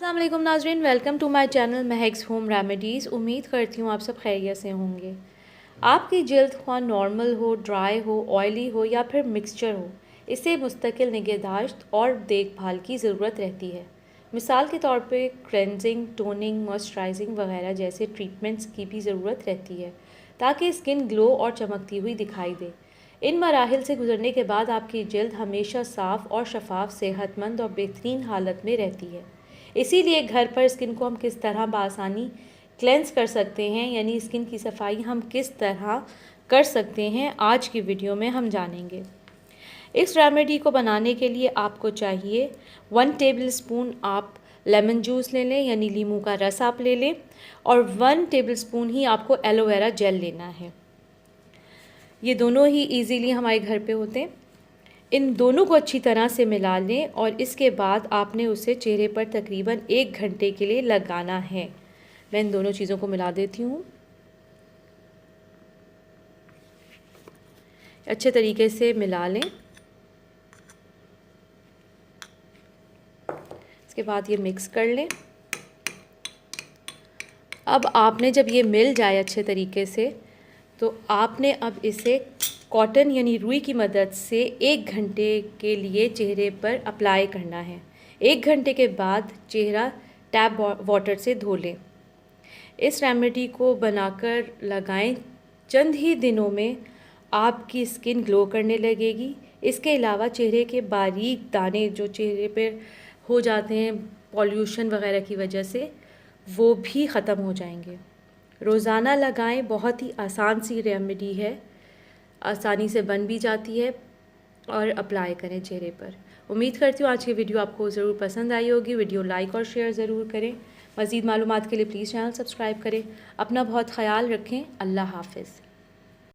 अस्सलाम वालेकुम नाज़रीन, welcome to my channel Mehak's home remedies. उम्मीद करती हूँ आप सब खैरियत से होंगे। आपकी जल्द ख्वाह नॉर्मल हो, ड्राई हो, ऑयली हो या फिर मिक्सचर हो, इसे मुस्तकिल निगहदाश्त और देखभाल की ज़रूरत रहती है। मिसाल के तौर पे क्लेंजिंग, टोनिंग, मॉइस्चराइजिंग वगैरह जैसे ट्रीटमेंट्स की भी ज़रूरत रहती है ताकि स्किन ग्लो और चमकती हुई दिखाई दे। इन मराहिल से गुजरने के बाद आपकी जल्द हमेशा साफ़ और शफाफ, सेहतमंद और बेहतरीन हालत में रहती है। इसीलिए घर पर स्किन को हम किस तरह बआसानी क्लेंस कर सकते हैं, यानी स्किन की सफाई हम किस तरह कर सकते हैं, आज की वीडियो में हम जानेंगे। इस रेमेडी को बनाने के लिए आपको चाहिए 1 टेबलस्पून आप लेमन जूस ले लें, यानी नींबू का रस आप ले लें, और 1 टेबलस्पून ही आपको एलोवेरा जेल लेना है। ये दोनों ही इजीली हमारे घर पे होते हैं। इन दोनों को अच्छी तरह से मिला लें और इसके बाद आपने उसे चेहरे पर तकरीबन 1 घंटे के लिए लगाना है। मैं इन दोनों चीज़ों को मिला देती हूँ। अच्छे तरीके से मिला लें। इसके बाद ये मिक्स कर लें। अब आपने जब ये मिल जाए अच्छे तरीके से, तो आपने अब इसे कॉटन यानी रुई की मदद से 1 घंटे के लिए चेहरे पर अप्लाई करना है। 1 घंटे के बाद चेहरा टैप वाटर से धो लें। इस रेमेडी को बनाकर लगाएं। चंद ही दिनों में आपकी स्किन ग्लो करने लगेगी। इसके अलावा चेहरे के बारीक दाने जो चेहरे पर हो जाते हैं पॉल्यूशन वगैरह की वजह से, वो भी ख़त्म हो जाएंगे। रोज़ाना लगाएं। बहुत ही आसान सी रेमेडी है, आसानी से बन भी जाती है, और अप्लाई करें चेहरे पर। उम्मीद करती हूँ आज की वीडियो आपको ज़रूर पसंद आई होगी। वीडियो लाइक और शेयर ज़रूर करें। मज़ीद मालूमात के लिए प्लीज़ चैनल सब्सक्राइब करें। अपना बहुत ख्याल रखें। अल्लाह हाफ़िज़।